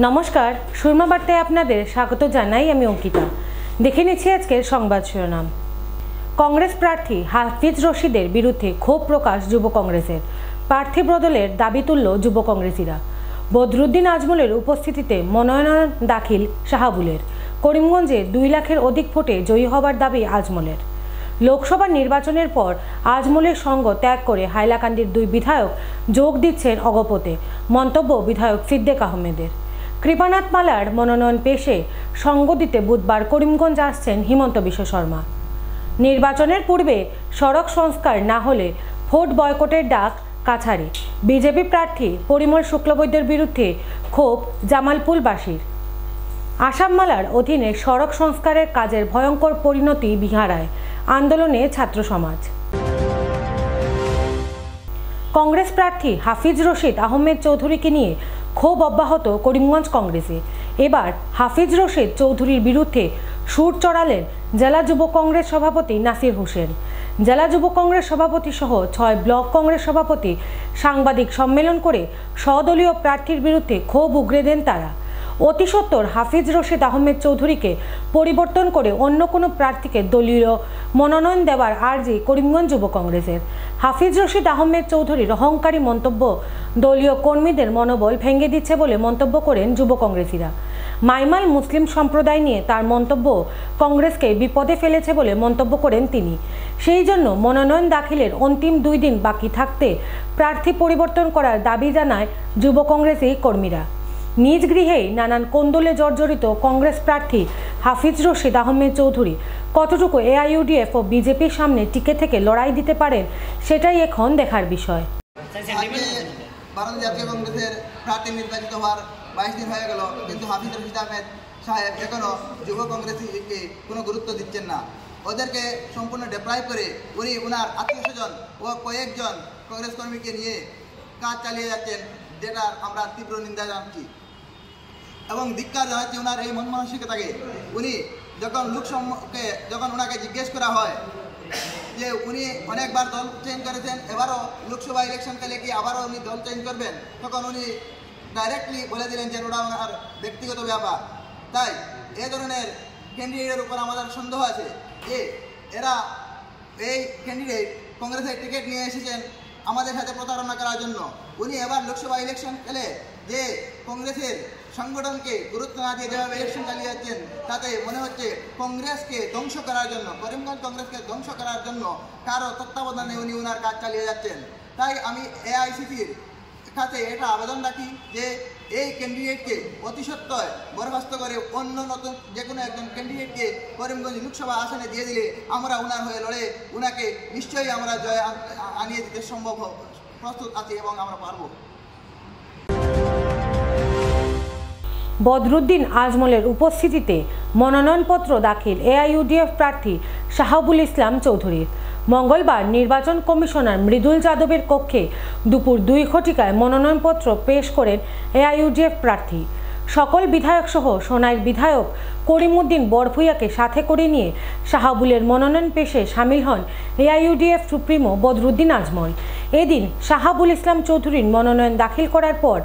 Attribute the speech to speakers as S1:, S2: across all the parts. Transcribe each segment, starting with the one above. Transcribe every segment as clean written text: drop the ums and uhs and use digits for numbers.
S1: নমস্কার, সুরমা বার্তায় আপনাদের স্বাগত জানাই। আমি অঙ্কিতা। দেখে নিচ্ছি আজকের সংবাদ শিরোনাম। কংগ্রেস প্রার্থী হাফিজ রশিদের বিরুদ্ধে ক্ষোভ প্রকাশ যুব কংগ্রেসের। প্রার্থী বদলের দাবি তুলল যুব কংগ্রেসীরা। বদরুদ্দিন আজমলের উপস্থিতিতে মনোনয়ন দাখিল শাহাবুলের। করিমগঞ্জে 2 লাখের অধিক ভোটে জয়ী হবার দাবি আজমলের। লোকসভা নির্বাচনের পর আজমলের সঙ্গ ত্যাগ করে হাইলাকান্দির 2 বিধায়ক যোগ দিচ্ছেন অগপতে, মন্তব্য বিধায়ক সিদ্দিক আহমেদের। কৃপানাথ মালার মনোনয়ন পেশে সঙ্গ দিতে বুধবার করিমগঞ্জ আসছেন হিমন্ত বিশ্ব শর্মা। নির্বাচনের পূর্বে সড়ক সংস্কার না হলে ভোট বয়কটের ডাক কাছাড়ে। বিজেপি প্রার্থী পরিমল শুক্লবৈদ্যের বিরুদ্ধে ক্ষোভ জামালপুরবাসীর। আসাম মালার অধীনে সড়ক সংস্কারের কাজের ভয়ঙ্কর পরিণতি বিহারায়, আন্দোলনে ছাত্র সমাজ। কংগ্রেস প্রার্থী হাফিজ রশিদ আহমেদ চৌধুরীকে নিয়ে ক্ষোভ অব্যাহত করিমগঞ্জ কংগ্রেসে। এবার হাফিজ রশিদ চৌধুরীর বিরুদ্ধে সুর চড়ালেন জেলা যুব কংগ্রেস সভাপতি নাসির হোসেন। জেলা যুব কংগ্রেস সভাপতি সহ 6 ব্লক কংগ্রেস সভাপতি সাংবাদিক সম্মেলন করে স্বদলীয় প্রার্থীর বিরুদ্ধে ক্ষোভ উগরে দেন তারা। অতি সত্বর হাফিজ রশিদ আহমেদ চৌধুরীকে পরিবর্তন করে অন্য কোনো প্রার্থীকে দলীয় মনোনয়ন দেওয়ার আর্জি করিমগঞ্জ যুব কংগ্রেসের। হাফিজ রশিদ আহমেদ চৌধুরীর অহংকারী মন্তব্য দলীয় কর্মীদের মনোবল ভেঙে দিচ্ছে বলে মন্তব্য করেন যুব কংগ্রেসীরা। মাইমাল মুসলিম সম্প্রদায় নিয়ে তার মন্তব্য কংগ্রেসকে বিপদে ফেলেছে বলে মন্তব্য করেন তিনি। সেই জন্য মনোনয়ন দাখিলের অন্তিম 2 দিন বাকি থাকতে প্রার্থী পরিবর্তন করার দাবি জানায় যুব কংগ্রেসী কর্মীরা। নিজ গৃহেই নানান কোন্দলে জর্জরিত কংগ্রেস প্রার্থী হাফিজ রশিদ আহমেদ চৌধুরী কতটুকু এআইইউডিএফ ও বিজেপির সামনে টিকে থেকে লড়াই দিতে পারেন সেটাই এখন দেখার বিষয়।
S2: ভারতীয় জাতীয় কংগ্রেসের প্রার্থী নির্বাচিত হওয়ার 22 দিন হয়ে গেল, কিন্তু হাফিজ রশিদ আহমেদ সাহেব এখনও যুব কংগ্রেসকে কোনো গুরুত্ব দিচ্ছেন না। ওদেরকে সম্পূর্ণ ডিপ্রাইভ করে উনি ওনার আত্মীয়স্বজন ও কয়েকজন কংগ্রেস কর্মীকে নিয়ে কাজ চালিয়ে যাচ্ছেন, যেটা আমরা তীব্র নিন্দা জানাচ্ছি এবং ধিক্কার জানাচ্ছি ওনার এই মন মানসিকতাকে। উনি যখন ওনাকে জিজ্ঞেস করা হয় যে উনি অনেকবার দল চেঞ্জ করেছেন, এবারও লোকসভা ইলেকশনকালে কি আবারও উনি দল চেঞ্জ করবেন, তখন উনি ডাইরেক্টলি বলে দিলেন যে ওটা ওনার ব্যক্তিগত ব্যাপার। তাই এ ধরনের ক্যান্ডিডেটের উপর আমাদের সন্দেহ আছে যে এরা এই ক্যান্ডিডেট কংগ্রেসের টিকিট নিয়ে এসেছেন আমাদের সাথে প্রতারণা করার জন্য। উনি এবার লোকসভা ইলেকশন খেলে যে কংগ্রেসের সংগঠনকে গুরুত্ব না দিয়ে যেভাবে ইলেকশন চালিয়ে যাচ্ছেন, তাতে মনে হচ্ছে কংগ্রেসকে ধ্বংস করার জন্য, করিমগঞ্জ কংগ্রেসকে ধ্বংস করার জন্য কারো তত্ত্বাবধানে উনি ওনার কাজ চালিয়ে যাচ্ছেন। তাই আমি এআইসিসির কাছে এটা আবেদন রাখি যে এই ক্যান্ডিডেটকে অতি সত্ত্বর বরখাস্ত করে অন্য নতুন যে কোনো একজন ক্যান্ডিডেটকে করিমগঞ্জ লোকসভা আসনে দিয়ে দিলে আমরা ওনার হয়ে লড়ে ওনাকে নিশ্চয়ই আমরা জয় আনিয়ে দিতে সম্ভব প্রস্তুত আছি এবং আমরা পারব।
S1: বদরুদ্দিন আজমলের উপস্থিতিতে মনোনয়নপত্র দাখিল এআইইউডিএফ প্রার্থী শাহাবুল ইসলাম চৌধুরীর। মঙ্গলবার নির্বাচন কমিশনার মৃদুল যাদবের কক্ষে দুপুর 2 ঘটিকায় মনোনয়নপত্র পেশ করেন এআইইউডিএফ প্রার্থী। সকল বিধায়ক সহ সোনাইর বিধায়ক করিমউদ্দিন বরভূয়াকে সাথে করে নিয়ে শাহাবুলের মনোনয়ন পেশে সামিল হন এআইইউডিএফ সুপ্রিমো বদরুদ্দিন আজমল। এদিন শাহাবুল ইসলাম চৌধুরীর মনোনয়ন দাখিল করার পর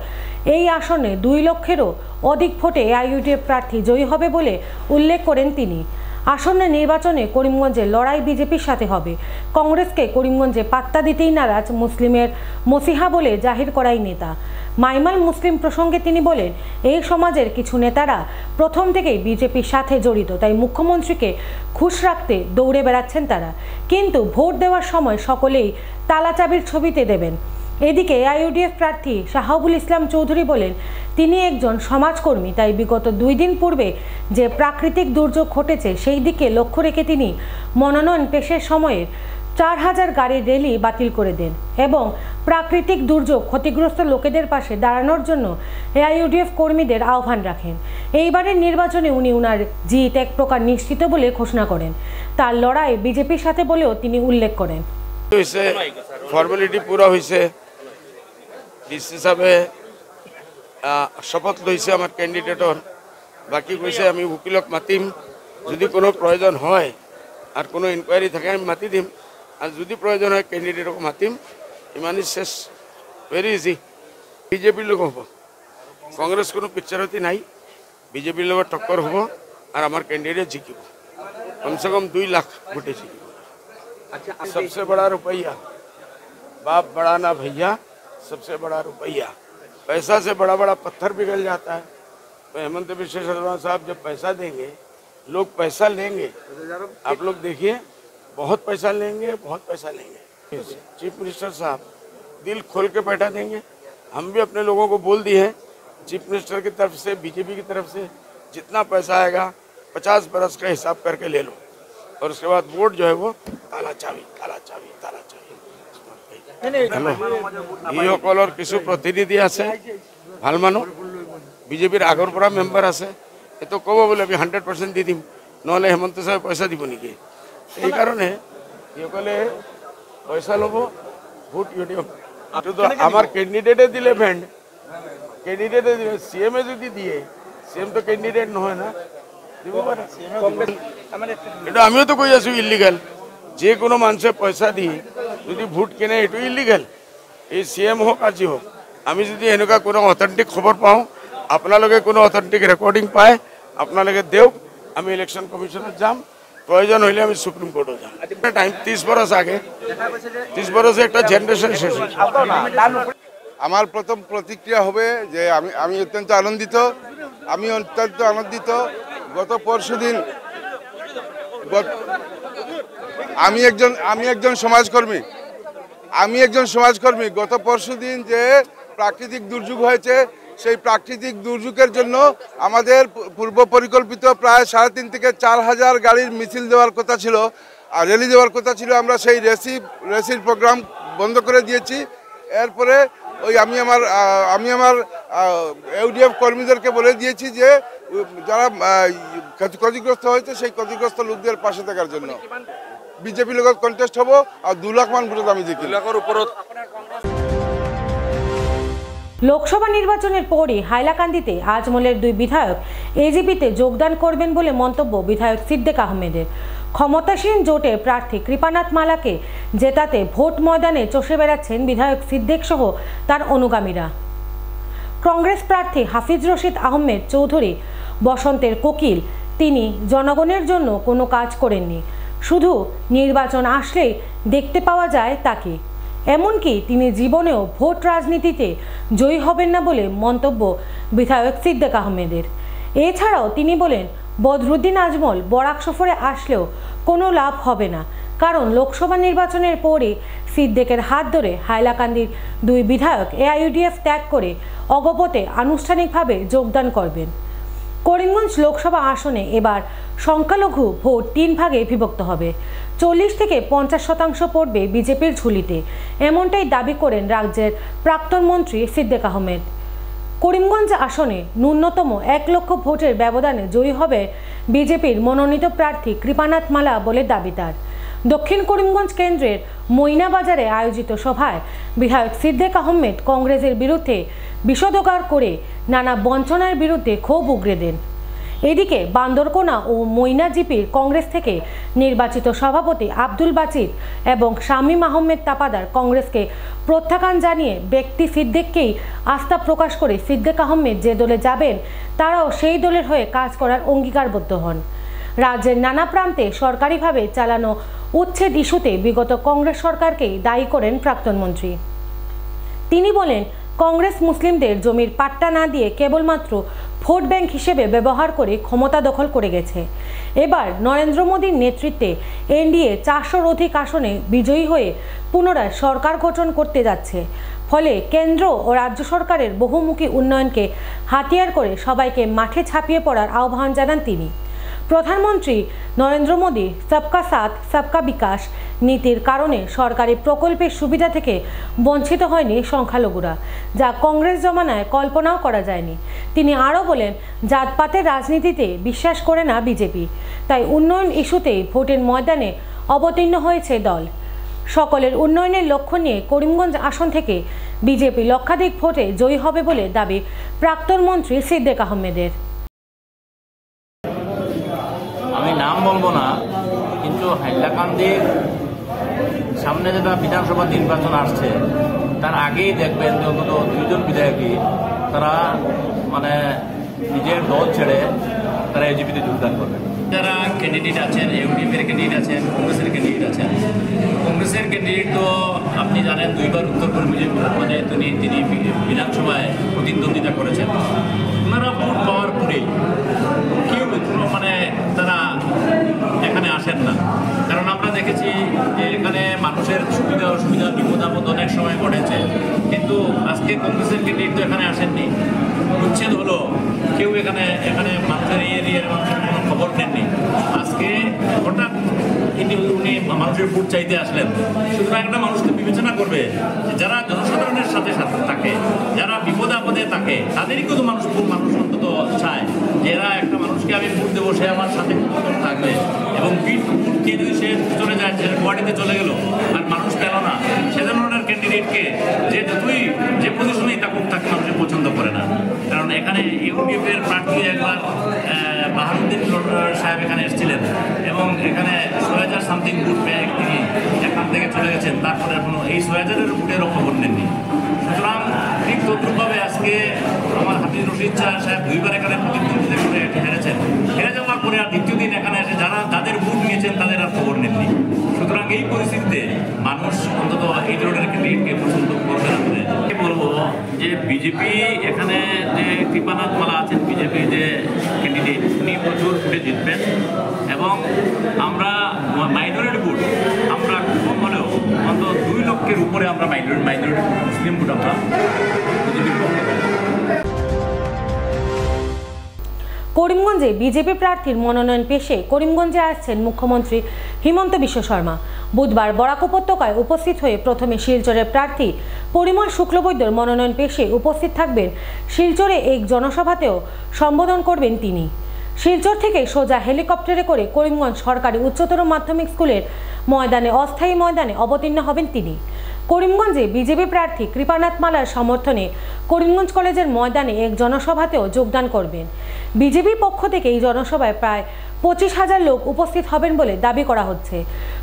S1: এই আসনে 2 লক্ষেরও অধিক ভোটে এআইইউডিএফ প্রার্থী জয়ী হবে বলে উল্লেখ করেন তিনি। আসন্ন নির্বাচনে করিমগঞ্জে লড়াই বিজেপির সাথে হবে। কংগ্রেসকে করিমগঞ্জে পাত্তা দিতেই নারাজ মুসলিমের মসিহা বলে জাহির করাই নেতা। মাইমাল মুসলিম প্রসঙ্গে তিনি বলেন, এই সমাজের কিছু নেতারা প্রথম থেকেই বিজেপির সাথে জড়িত, তাই মুখ্যমন্ত্রীকে খুশ রাখতে দৌড়ে বেড়াচ্ছেন তারা, কিন্তু ভোট দেওয়ার সময় সকলেই তালাচাবির ছবিতে দেবেন। এদিকে এআইইউডিএফ প্রার্থী শাহাবুল ইসলাম চৌধুরী বলেন, তিনি একজন সমাজকর্মী, তাই বিগত 2 দিন পূর্বে যে প্রাকৃতিক দুর্যোগ ঘটেছে সেই দিকে লক্ষ্য রেখে তিনি মনোনয়ন পেশের সময়ের 4000 গাড়ির র্যালি বাতিল করে দেন এবং প্রাকৃতিক দুর্যোগ ক্ষতিগ্রস্ত লোকেদের পাশে দাঁড়ানোর জন্য এআইইউডিএফ কর্মীদের আহ্বান রাখেন। এইবারের নির্বাচনে উনি উনার জিত এক প্রকার নিশ্চিত বলে ঘোষণা করেন। তার লড়াই বিজেপির সাথে বলেও তিনি উল্লেখ করেন।
S3: ফর্মালিটি পুরা হয়েছে, ডিসি সাহেবে শপথ লইছে আমার ক্যান্ডিডেটর, বাকি কইছে আমি উকিলক মাতিম, যদি কোনো প্রয়োজন হয় আর কোনো ইনকোয়ারি থাকে আমি মাতি দিম, আর যদি প্রয়োজন হয় ক্যান্ডিডেটকে মাতিম। ইমানই শেষ, ভেরি ইজি। বিজেপির লোক হব, কংগ্রেস কোনো পিকচারতি নাই, বিজেপির লগত টক্কর হব আর আমার ক্যান্ডিডেট জিকিব, কমসে কম 2 লাখ ভোটে জিকিব। सबसे बड़ा रुपया, बाप बड़ा ना भैया, सबसे बड़ा रुपया। पैसा से बड़ा बड़ा पत्थर पिघल जाता है। तो हेमंत बिश्व शर्मा साहब जब पैसा देंगे, लोग पैसा लेंगे। आप लोग देखिए, बहुत पैसा लेंगे, बहुत पैसा लेंगे। चीफ मिनिस्टर साहब दिल खोल के बैठा देंगे। हम भी अपने लोगों को बोल दिए हैं, चीफ मिनिस्टर की तरफ से, बीजेपी की तरफ से जितना पैसा आएगा 50 बरस का हिसाब करके ले लो, और उसके बाद वोट जो है वो ताला चाबी ताला चाबी ताला चाबी। এইসকলৰ কিছু প্ৰতিনিধি আছে ভাল মানুহ, বিজেপিৰ আগৰ পৰা মেম্বাৰ আছে, এইটো ক'ব বোলে আমি 100% দি দিম, নহ'লে হেমন্ত চাহে পইচা দিব নেকি? সেইকাৰণে এইসকলে পইচা ল'ব, ভোট ইউনিয়ন। এইটোতো আমাৰ কেণ্ডিডেটে দিলে ভেণ্ড, কেণ্ডিডেটে দিলে, CM-এ যদি দিয়ে, CM তো কেণ্ডিডেট নহয় না, দিব পাৰে। এটা আমিও তো কৈ আছো ইলিগাল, যে কোনো মানুষে পয়সা দি যদি ভোট কিনে এইটো ইলিগাল। এই CM হোক আর যি হোক, আমি যদি এনেকুৱা কোনো অথেন্টিক খবৰ পাওঁ, আপোনালোকে কোনো অথেন্টিক রেকর্ডিং পায়, আপোনালোকে দেওক, আমি ইলেকশন কমিশনত যাম, প্রয়োজন হইলে আমি সুপ্রিম কোর্টও যাম। টাইম 30 বছর আগে, 30 বছরে একটা জেনারেশন শেষ হয়েছে।
S4: আমার প্রথম প্রতিক্রিয়া হবে যে আমি অত্যন্ত আনন্দিত। গত পরশুদিন আমি একজন সমাজকর্মী। গত পরশুদিন যে প্রাকৃতিক দুর্যোগ হয়েছে, সেই প্রাকৃতিক দুর্যোগের জন্য আমাদের পূর্ব পরিকল্পিত প্রায় 3.5 থেকে 4,000 গাড়ির মিছিল দেওয়ার কথা ছিল, আর র্যালি দেওয়ার কথা ছিল। আমরা সেই রেসির প্রোগ্রাম বন্ধ করে দিয়েছি। এরপরে আমি আমার ইউডিএফ কর্মীদেরকে বলে দিয়েছি যে যারা ক্ষতিগ্রস্ত হয়েছে সেই ক্ষতিগ্রস্ত লোকদের পাশে থাকার জন্য। বিজেপি লগত কন্টেস্ট হব, আর 2 লাখ মান ভোটে আমি জিতব। 2 লাখের উপরও।
S1: লোকসভা নির্বাচনের পরই হাইলাকান্দিতে আজমলের 2 বিধায়ক এজিপিতে যোগদান করবেন বলে মন্তব্য বিধায়ক সিদ্দিক আহমেদের। ক্ষমতাসীন জোটের প্রার্থী কৃপানাথ মালাকে জেতাতে ভোট ময়দানে চষে বেড়াচ্ছেন বিধায়ক সিদ্দিক সহ তার অনুগামীরা। কংগ্রেস প্রার্থী হাফিজ রশিদ আহমেদ চৌধুরী বসন্তের কোকিল, তিনি জনগণের জন্য কোনো কাজ করেননি, শুধু নির্বাচন আসলেই দেখতে পাওয়া যায় তাকে। এমনকি তিনি জীবনেও ভোট রাজনীতিতে জয়ী হবেন না বলে মন্তব্য বিধায়ক সিদ্দিক আহমেদের। এছাড়াও তিনি বলেন, বদরুদ্দিন আজমল বরাক সফরে আসলেও কোনো লাভ হবে না, কারণ লোকসভা নির্বাচনের পরে সিদ্দিকের হাত ধরে হাইলাকান্দির 2 বিধায়ক এআইইউডিএফ ত্যাগ করে অগপতে আনুষ্ঠানিকভাবে যোগদান করবেন। করিমগঞ্জ লোকসভা আসনে এবার সংখ্যালঘু ভোট 3 ভাগে বিভক্ত হবে, 40 থেকে 50% পড়বে বিজেপির ঝুলিতে, এমনটাই দাবি করেন রাজ্যের প্রাক্তন মন্ত্রী সিদ্দিক আহমেদ। করিমগঞ্জ আসনে ন্যূনতম 1 লক্ষ ভোটের ব্যবধানে জয়ী হবে বিজেপির মনোনীত প্রার্থী কৃপানাথ মালা বলে দাবি তার। দক্ষিণ করিমগঞ্জ কেন্দ্রের মইনাবাজারে আয়োজিত সভায় বিধায়ক সিদ্দিক আহমেদ কংগ্রেসের বিরুদ্ধে বিষোদগার করে নানা বঞ্চনার বিরুদ্ধে ক্ষোভ উগরে দেন। এদিকে বান্দরকোনা ও মইনা জিপির কংগ্রেস থেকে নির্বাচিত সভাপতি আব্দুল বাচিত এবং শামীম আহমেদ তাপাদার কংগ্রেসকে প্রত্যাখ্যান জানিয়ে ব্যক্তি সিদ্দিককেই আস্থা প্রকাশ করে সিদ্দিক আহমেদ যে দলে যাবেন তারাও সেই দলের হয়ে কাজ করার অঙ্গীকারবদ্ধ হন। রাজ্যের নানা প্রান্তে সরকারিভাবে চালানো উচ্ছেদ ইস্যুতে বিগত কংগ্রেস সরকারকেই দায়ী করেন প্রাক্তন মন্ত্রী। তিনি বলেন, কংগ্রেস মুসলিমদের জমির পাট্টা না দিয়ে কেবলমাত্র ভোট ব্যাংক হিসেবে ব্যবহার করে ক্ষমতা দখল করে গেছে। এবার নরেন্দ্র মোদীর নেতৃত্বে এনডিএ 400-র অধিক আসনে বিজয়ী হয়ে পুনরায় সরকার গঠন করতে যাচ্ছে। ফলে কেন্দ্র ও রাজ্য সরকারের বহুমুখী উন্নয়নকে হাতিয়ার করে সবাইকে মাঠে ঝাঁপিয়ে পড়ার আহ্বান জানান তিনি। প্রধানমন্ত্রী নরেন্দ্র মোদী সবকা সাথ সবকা বিকাশ নীতির কারণে সরকারি প্রকল্পের সুবিধা থেকে বঞ্চিত হয়নি সংখ্যালঘুরা, যা কংগ্রেস জমানায় কল্পনাও করা যায়নি। তিনি আরও বলেন, জাতপাতের রাজনীতিতে বিশ্বাস করে না বিজেপি, তাই উন্নয়ন ইস্যুতেই ভোটের ময়দানে অবতীর্ণ হয়েছে দল। সকলের উন্নয়নের লক্ষ্য নিয়ে করিমগঞ্জ আসন থেকে বিজেপি লক্ষাধিক ভোটে জয়ী হবে বলে দাবি প্রাক্তন মন্ত্রী সিদ্দিক আহমেদের।
S5: আমি নাম বলবো না, কিন্তু হাইলাকান্দির সামনে যেটা বিধানসভা নির্বাচন আসছে তার আগেই দেখবেন যে অন্তত 2 জন বিধায়কই তারা মানে নিজের দল ছেড়ে তারা এজিপিতে যোগদান করবেন। যারা ক্যান্ডিডেট আছেন, ইউডিএফের ক্যান্ডিডেট আছেন, কংগ্রেসের ক্যান্ডিডেট আছেন। কংগ্রেসের ক্যান্ডিডেট তো আপনি জানেন 2বার উত্তরকর্মী মানে তিনি বিধানসভায় প্রতিদ্বন্দ্বিতা করেছেন। ওনারা ভোট পাওয়ার পরেই কেউ মানে তারা এখানে আসেন না, কারণ আমরা দেখেছি যে এখানে মানুষের সুবিধা অসুবিধা বিপদ আপদ অনেক সময় ঘটেছে, কিন্তু আজকে কংগ্রেসের ক্যান্ডিডেট তো এখানে আসেননি। উচ্ছেদ হলো, কেউ এখানে মানুষের এরিয়ার মানুষের কোনো খবর নেননি। আজকে হঠাৎ উনি মানুষের ভোট চাইতে আসলেন। সুতরাং একটা মানুষ তো বিবেচনা করবে যারা জনসাধারণের সাথে সাথে থাকে, যারা বিপদে আপদে থাকে, তাদেরই কিন্তু মানুষ অন্তত চায় যে এরা একটা মানুষকে আমি ভোট দেবো, সে আমার সাথে থাকবে। এবং কে যদি সে চলে যায়, সে গুয়াহাটিতে চলে গেল আর মানুষ পেল না, সে ধরনের ক্যান্ডিডেটকে যে যতই যে পজিশনেই থাকুক তাকে মানুষের পছন্দ করে না। কারণ এখানে ইউডিএফের প্রার্থী একবার বাহারুদ্দিন সাহেব এখানে এসেছিলেন এবং এখানে 6,000 সামথিং ভোট পেয়ে তিনি এখান থেকে চলে গেছেন। তারপরে এখনো এই 6,000-এর ভোটেরও খবর নেননি। সুতরাং ঠিক তদ্রুপভাবে আজকে আমার হাফিজ রশিদ সাহেব 2বার এখানে প্রতিদ্বন্দ্বিতা করে হেরেছেন। হেরে যাওয়ার পরে আর দ্বিতীয় দিন এখানে এসে যাদের ভোট নিয়েছেন তাদের আর খবর নেননি। সুতরাং এই পরিস্থিতিতে মানুষ অন্তত এই ধরনের ক্যান্ডিডেটকে পছন্দ করবে না বলে বলবো যে বিজেপি এখানে যে কৃপানাথ মালা আছেন, বিজেপি যে ক্যান্ডিডেট, উনি প্রচুর ভোটে জিতবেন এবং আমরা মাইনরিটি ভোট আমরা কম হলেও অন্তত 2 লক্ষের উপরে আমরা মাইনরিটি মুসলিম ভোট আমরা বিজেপির পক্ষে।
S1: করিমগঞ্জে বিজেপি প্রার্থীর মনোনয়ন পেশে করিমগঞ্জে আসছেন মুখ্যমন্ত্রী হিমন্ত বিশ্ব শর্মা। বুধবার বরাক উপত্যকায় উপস্থিত হয়ে প্রথমে শিলচরের প্রার্থী পরিমল শুক্লবৈদ্যর মনোনয়ন পেশে উপস্থিত থাকবেন। শিলচরে এক জনসভাতেও সম্বোধন করবেন তিনি। শিলচর থেকে সোজা হেলিকপ্টারে করে করিমগঞ্জ সরকারি উচ্চতর মাধ্যমিক স্কুলের অস্থায়ী ময়দানে অবতীর্ণ হবেন তিনি। করিমগঞ্জে বিজেপি প্রার্থী কৃপানাথ মালার সমর্থনে করিমগঞ্জ কলেজের ময়দানে এক জনসভাতেও যোগদান করবেন। বিজেপির পক্ষ থেকে এই জনসভায় প্রায় 25,000 লোক উপস্থিত হবেন বলে দাবি করা হচ্ছে।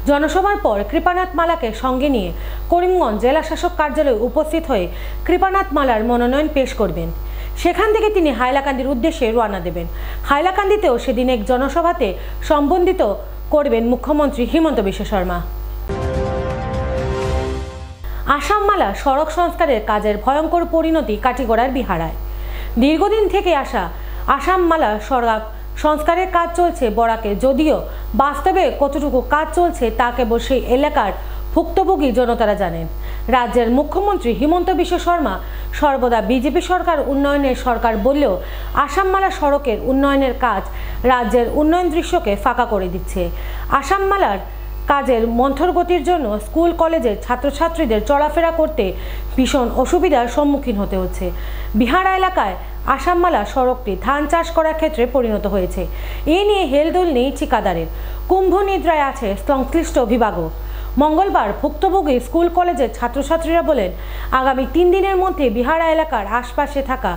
S1: জনসভার পর কৃপানাথ মালাকে সঙ্গে নিয়ে করিমগঞ্জ জেলা শাসক কার্যালয়ে উপস্থিত হয়ে কৃপানাথ মালার মনোনয়ন পেশ করবেন। সেখান থেকে তিনি হাইলাকান্দির উদ্দেশ্যে রওনা দেবেন। হাইলাকান্দিতেও সেদিন এক জনসভাতে সম্বোধিত করবেন মুখ্যমন্ত্রী হিমন্ত বিশ্ব শর্মা। আসাম মালা সড়ক সংস্কারের কাজের ভয়ঙ্কর পরিণতি কাটিগড়ার বিহারায়। দীর্ঘদিন থেকে আসা আসাম মালা সড়ক সংস্কারের কাজ চলছে বরাকে, যদিও বাস্তবে কতটুকু কাজ চলছে তা কেবল সেই এলাকার ভুক্তভোগী জনতারা জানেন। রাজ্যের মুখ্যমন্ত্রী হিমন্ত বিশ্ব শর্মা সর্বদা বিজেপি সরকার উন্নয়নের সরকার বললেও আসাম মালা সড়কের উন্নয়নের কাজ রাজ্যের উন্নয়ন দৃশ্যকে ফাঁকা করে দিচ্ছে। আসাম মালার কাজের মন্থর গতির জন্য স্কুল কলেজের ছাত্রছাত্রীদের চলাফেরা করতে ভীষণ অসুবিধার সম্মুখীন হতে হচ্ছে। বিহার এলাকায় আসাম মালা সড়কটি ধান চাষ করার ক্ষেত্রে পরিণত হয়েছে। এ নিয়ে হেলদোল নেই ঠিকাদারের, কুম্ভ নিদ্রায় আছে সংশ্লিষ্ট বিভাগও। মঙ্গলবার ভুক্তভোগী স্কুল কলেজের ছাত্রছাত্রীরা বলেন, আগামী 3 দিনের মধ্যে বিহারা এলাকার আশপাশে থাকা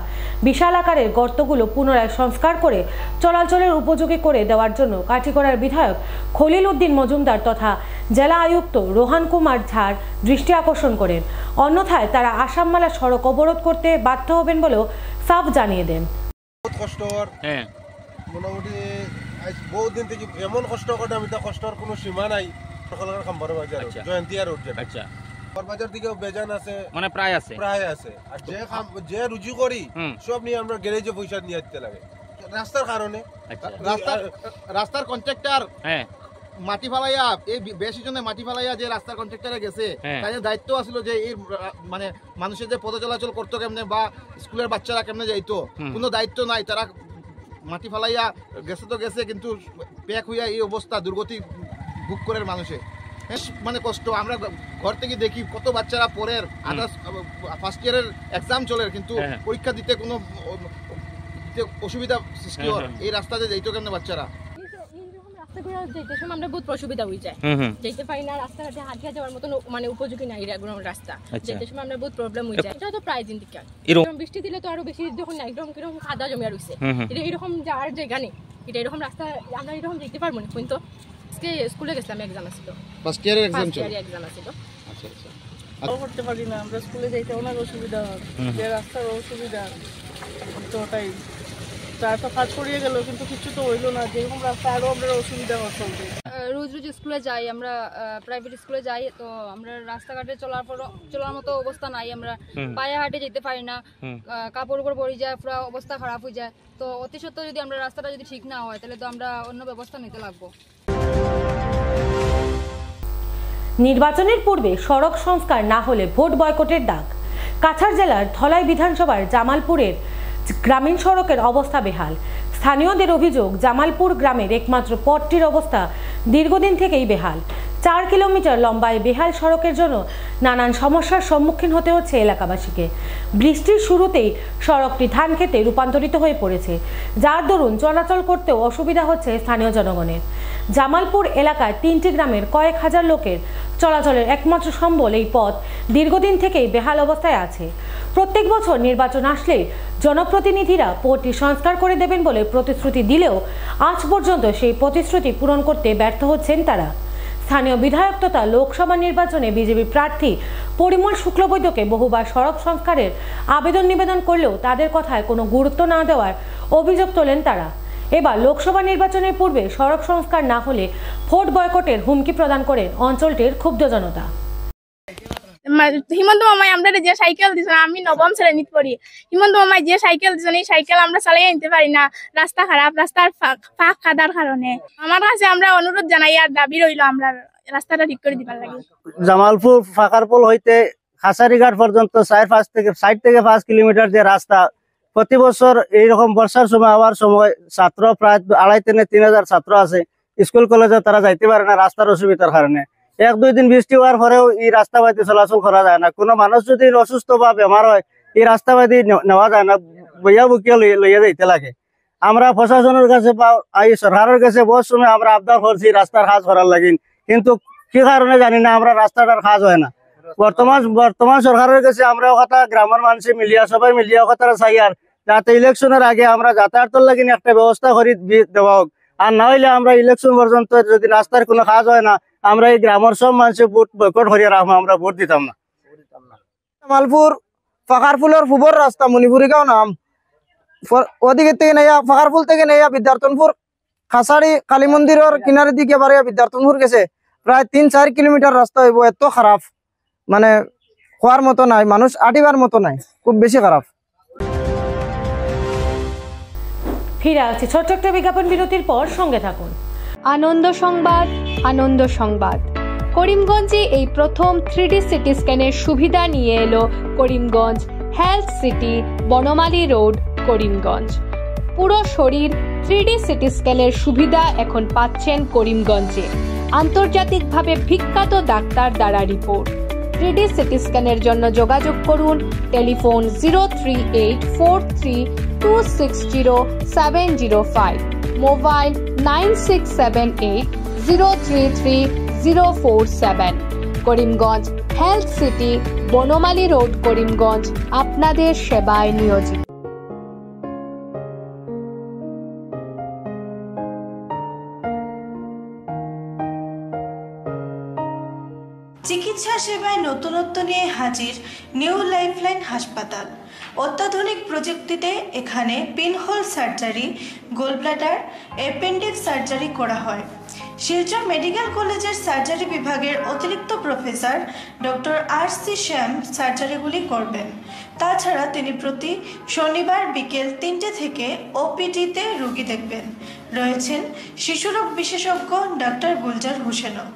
S1: বিশাল আকারের গর্তগুলো পুনরায় সংস্কার করে চলাচলের উপযোগী করে দেওয়ার জন্য কাঠিগড়ার বিধায়ক খলিল উদ্দিন মজুমদার তথা জেলা আয়ুক্ত রোহান কুমার ঝার দৃষ্টি আকর্ষণ করেন। অন্যথায় তারা আসাম মালা সড়ক অবরোধ করতে বাধ্য হবেন বলেও সাফ জানিয়ে দেন।
S6: মোটামুটি বহুদিন থেকে এমন কষ্ট করে আমি তা কষ্টর কোনো সীমা নাই। বাজার দিকেও বেজান আছে, মানে প্রায় আছে। আর যে রুজু করি সব নিয়ে আমরা গ্যারেজে পয়সা নিয়ে আসতে লাগে রাস্তার কারণে। রাস্তার কন্ট্রাক্টর মাটি ফালাইয়া এই বেশি জনে মাটি ফালাইয়া যে রাস্তার কন্ট্রাক্টরে গেছে, তাদের দায়িত্ব আছিল যে এই মানে মানুষের যে পথ চলাচল করতো কেমনে বা স্কুলের বাচ্চারা কেমনে যাইতো, কোনো দায়িত্ব নাই। তারা মাটি ফালাইয়া গেছে তো গেছে, কিন্তু প্যাক হইয়া এই অবস্থা দুর্গতি বুক করে মানুষে মানে কষ্ট। আমরা ঘর থেকে দেখি কত বাচ্চারা পরের ফার্স্ট ইয়ারের এক্সাম চলে, কিন্তু পরীক্ষা দিতে কোনো অসুবিধা সৃষ্টি হয়। এই রাস্তাতে যাইতো কেমনে বাচ্চারা,
S7: আমরা বহুত অসুবিধা হয়ে যায়, যেতে পারি না, রাস্তাঘাটে হাঁটিয়া যাওয়ার মতো মানে উপযোগী নাই রাস্তা, যেতে সময় আমরা বহুত প্রবলেম হয়ে যায়। এটা তো প্রায় দিন থেকে বৃষ্টি দিলে তো আরো বেশি যখন একদম কিরকম কাদা জমিয়া রয়েছে, এটা এরকম যাওয়ার জায়গা নেই, এটা এরকম রাস্তা আমরা এরকম যেতে পারবো না। কিন্তু আজকে স্কুলে গেছিলাম, এক্সাম আছিল, ফার্স্ট ইয়ারের এক্সাম ছিল। আচ্ছা আচ্ছা,
S8: করতে পারি না, আমরা স্কুলে যাইতে অনেক অসুবিধা হয়, যে রাস্তার অসুবিধা তো ওটাই। প্রায় তো কাজ করিয়ে গেল কিন্তু কিছু তো হইলো না, যেরকম রাস্তা আরো আমরা অসুবিধা হচ্ছে।
S9: রোজ রোজ স্কুলে যাই, আমরা প্রাইভেট স্কুলে যাই, তো আমরা রাস্তাঘাটে চলার মতো অবস্থা নাই, আমরা পায়ে হাঁটে যেতে পারি না, কাপড় উপর পড়ে যায়, পুরো অবস্থা খারাপ হয়ে যায়। তো অতি সত্ত্বেও যদি আমরা রাস্তাটা যদি ঠিক না হয় তাহলে তো আমরা অন্য ব্যবস্থা নিতে লাগবো।
S1: নির্বাচনের পূর্বে সড়ক সংস্কার না হলে ভোট বয়কটের ডাক। কাছাড় জেলার ধলাই বিধানসভার জামালপুরের গ্রামীণ সড়কের অবস্থা বেহাল। স্থানীয়দের অভিযোগ, জামালপুর গ্রামের একমাত্র পথটির অবস্থা দীর্ঘদিন থেকেই বেহাল। 4 কিলোমিটার লম্বা এই বেহাল সড়কের জন্য নানান সমস্যার সম্মুখীন হতে হচ্ছে এলাকাবাসীকে। বৃষ্টির শুরুতেই সড়কটি ধান খেতে রূপান্তরিত হয়ে পড়েছে, যার দরুন চলাচল করতেও অসুবিধা হচ্ছে স্থানীয় জনগণের। জামালপুর এলাকায় 3টি গ্রামের কয়েক হাজার লোকের চলাচলের একমাত্র সম্বল এই পথ দীর্ঘদিন থেকেই বেহাল অবস্থায় আছে। প্রত্যেক বছর নির্বাচন আসলে জনপ্রতিনিধিরা পথটি সংস্কার করে দেবেন বলে প্রতিশ্রুতি দিলেও আজ পর্যন্ত সেই প্রতিশ্রুতি পূরণ করতে ব্যর্থ হচ্ছেন তারা। স্থানীয় বিধায়ক তথা লোকসভা নির্বাচনে বিজেপি প্রার্থী পরিমল শুক্লবৈদ্যকে বহুবার সড়ক সংস্কারের আবেদন নিবেদন করলেও তাদের কথায় কোনো গুরুত্ব না দেওয়ার অভিযোগ তোলেন তারা। এবার লোকসভা নির্বাচনের পূর্বে সড়ক সংস্কার না হলে ভোট বয়কটের হুমকি প্রদান করেন অঞ্চলটির ক্ষুব্ধ জনতা।
S10: হিমন্ত মামাই আমরা যে সাইকেল দিছেন, আমি নবম শ্রেণীতে পড়ি, হিমন্ত মামাই যে সাইকেল দিছেন এই সাইকেল আমরা চালিয়ে নিতে পারি না, রাস্তা খারাপ, রাস্তার ফাঁক কাদার কারণে। আমার কাছে আমরা অনুরোধ জানাই আর দাবি রইল আমরা রাস্তাটা ঠিক করে দিবার লাগে।
S11: জামালপুর ফাঁকারপুল হইতে খাসারিঘাট পর্যন্ত 4 থেকে 5 কিলোমিটার যে রাস্তা, প্রতি বছর এইরকম বর্ষার সময় হওয়ার সময় ছাত্র প্রায় 2500-3000 ছাত্র আছে স্কুল কলেজে, তারা যাইতে পারে না রাস্তার অসুবিধার কারণে। 1-2 দিন বৃষ্টি হওয়ার পরেও এই রাস্তা বাদি চলাচল করা যায় না। কোনো মানুষ যদি অসুস্থ বা বেমার হয় এই রাস্তা বাদি নেওয়া যায় না, বইয়া বুকিয়া লইয়া যাইতে লাগে। আমরা প্রশাসনের কাছে বা এই সরকারের কাছে বহু সময় আমরা আবদার করছি রাস্তার কাজ করার লাগিন, কিন্তু কি কারণে জানি না আমরা রাস্তাটার কাজ হয় না। বর্তমান সরকারের কাছে আমরা কথা গ্রামের মানুষে মিলিয়া সবাই মিলিয়া কথা চাই আর যাতে ইলেকশনের আগে আমরা যাতায়াতের লাগিন একটা ব্যবস্থা করে দেওয়া হোক। আর না হইলে আমরা ইলেকশন পর্যন্ত যদি রাস্তার কোনো কাজ হয় না, আমরা এই গ্রামের সব মানুষের ভোট বয়কট করিয়া রাখবো, আমরা ভোট দিতাম না।
S12: জামালপুর ফাঁকারপুলের পূবর রাস্তা মণিপুরিগাঁও নাম, ওদিকে থেকে নেয়া ফাঁকারপুল থেকে নেয়া বিদ্যার্থনপুর খাসাড়ি কালী মন্দিরের কিনারের দিকে এবারে বিদ্যার্থনপুর গেছে প্রায় 3-4 কিলোমিটার রাস্তা হইব। এত খারাপ, মানে হওয়ার মতো নাই, মানুষ আটিবার মতো নাই, খুব বেশি খারাপ।
S1: ফিরে আসছি ছোট্ট একটা বিজ্ঞাপন বিরতির পর, সঙ্গে থাকুন।
S13: আনন্দ সংবাদ, আনন্দ সংবাদ। করিমগঞ্জে এই প্রথম 3D সিটি স্ক্যানের সুবিধা নিয়ে এলো Karimganj health city, Banamali road, Karimganj. পুরো শরীর 3D সিটি স্ক্যানের সুবিধা এখন পাচ্ছেন করিমগঞ্জে। আন্তর্জাতিকভাবে বিখ্যাত ডাক্তার দ্বারা রিপোর্ট। 3D সিটি স্ক্যানের জন্য যোগাযোগ করুন telephone 03843260705, mobile 9678033047। Karimganj health city, Banamali road, Karimganj আপনাদের সেবায় নিয়োজিত।
S14: চিকিৎসা সেবায় নতুনত্ব নিয়ে হাজির নিউ লাইফলাইন হাসপাতাল। অত্যাধুনিক প্রযুক্তিতে এখানে pinhole surgery, gallbladder, appendix surgery করা হয়। শিলচর মেডিকেল কলেজের সার্জারি বিভাগের অতিরিক্ত প্রফেসর ডক্টর RC শ্যাম সার্জারিগুলি করবেন। তাছাড়া তিনি প্রতি শনিবার বিকেল 3টে থেকে OPD-তে রোগী দেখবেন। রয়েছেন শিশুরোগ বিশেষজ্ঞ ডাক্তার গুলজার হোসেনও।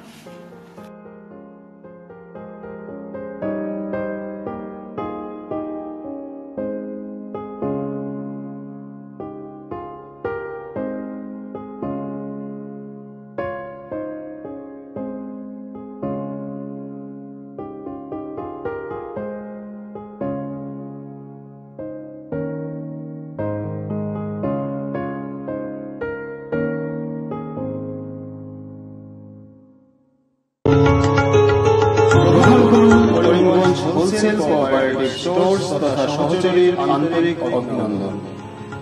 S15: হোলসেল কোঅপারেটিভ স্টোর্স তথা সহযোগীর আন্তরিক অভিনন্দন।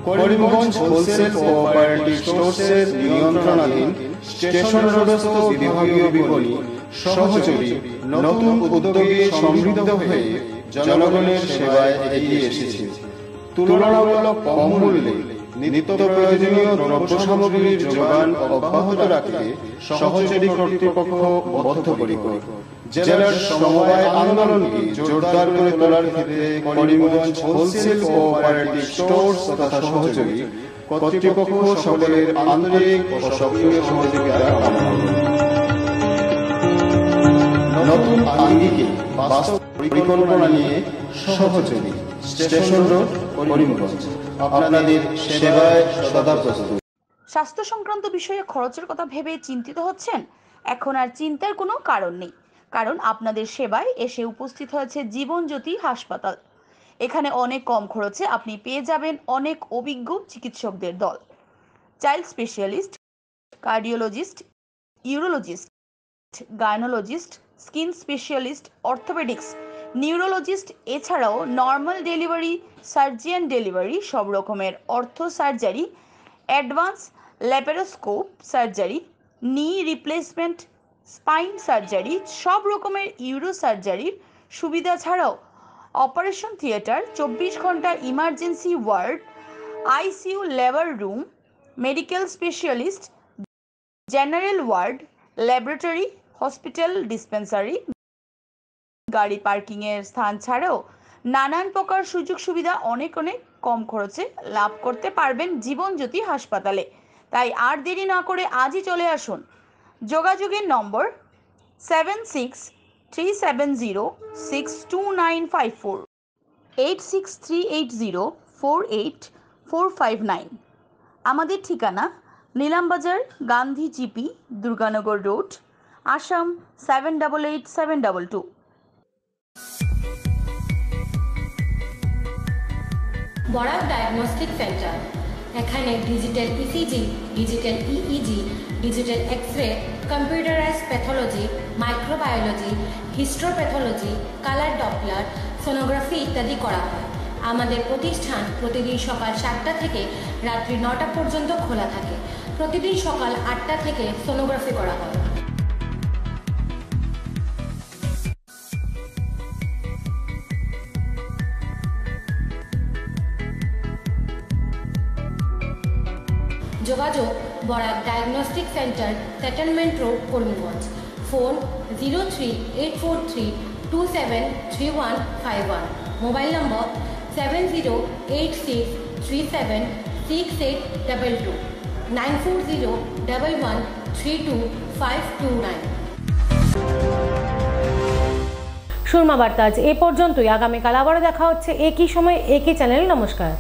S15: করিমগঞ্জ হোলসেল কোঅপারেটিভ স্টোরসের নিয়ন্ত্রণাধীন স্টেশন রোডস্থ বিভাগীয় বিপণী সহযোগী নতুন উদ্যোগে সমৃদ্ধ হয়ে জনগণের সেবায় এগিয়ে এসেছে। তুলনামূলক কম মূল্যে নিত্য প্রয়োজনীয় দ্রব্য সামগ্রীর যোগান অব্যাহত রাখতে সহযোগী কর্তৃপক্ষ বদ্ধপরিকর। জেলার সমবায় আন্দোলনকে জোরদার করে তোলার ক্ষেত্রে করিমগঞ্জ হোলসেল কোঅপারেটিভ স্টোরস তথা সহযোগী কর্তৃপক্ষ সকলের আন্তরিক ও সক্রিয় সহযোগিতা কামনা করি। নতুন আঙ্গিকে বাস্তব পরিকল্পনা নিয়ে সহযোগী স্টেশন রোড করিমগঞ্জ আপনাদের সেবায় সদা প্রস্তুত।
S16: স্বাস্থ্য সংক্রান্ত বিষয়ে খরচের কথা ভেবে চিন্তিত হচ্ছেন? এখন আর চিন্তার কোনো কারণ নেই, কারণ আপনাদের সেবায় এসে উপস্থিত হয়েছে জীবনজ্যোতি হাসপাতাল। এখানে অনেক কম খরচে আপনি পেয়ে যাবেন অনেক অভিজ্ঞ চিকিৎসকদের দল। Child specialist, cardiologist, urologist, gynaecologist, skin specialist, orthopaedics, neurologist, এছাড়াও নর্মাল ডেলিভারি, সার্জিয়ান ডেলিভারি, সব রকমের ortho surgery, advance laparoscope surgery, knee replacement, spine surgery, সব রকমের ইউরো সার্জারির সুবিধা ছাড়াও অপারেশন থিয়েটার, 24 ঘন্টা emergency ward, ICU labour room, medical specialist, general ward, laboratory, hospital dispensary, গাড়ি পার্কিংয়ের স্থান ছাড়াও নানান প্রকার সুযোগ সুবিধা অনেক কম খরচে লাভ করতে পারবেন জীবনজ্যোতি হাসপাতালে। তাই আর দেরি না করে আজই চলে আসুন। যোগাযোগের নম্বর 7637062954, 8638048459। আমাদের ঠিকানা Nilambazar, Gandhi GP, Durganagar road, Assam 788722।
S17: Barak diagnostic centre. এখানে digital ECG, digital EEG, digital X-ray, computerise pathology, microbiology, histopathology, colour Doppler, sonography ইত্যাদি করা হয়। আমাদের প্রতিষ্ঠান প্রতিদিন সকাল 7টা থেকে রাত্রি 9টা পর্যন্ত খোলা থাকে। প্রতিদিন সকাল 8টা থেকে সোনোগ্রাফি করা হয়। যোগাযোগ Barak diagnostic centre, settlement road, Karimganj. Phone 038432735151। Mobile নম্বর 7086376822, 9401132529।
S1: সুরমা বার্তা আজ এ পর্যন্তই। আগামীকাল আবারও দেখা হচ্ছে একই সময় একই চ্যানেলে। নমস্কার।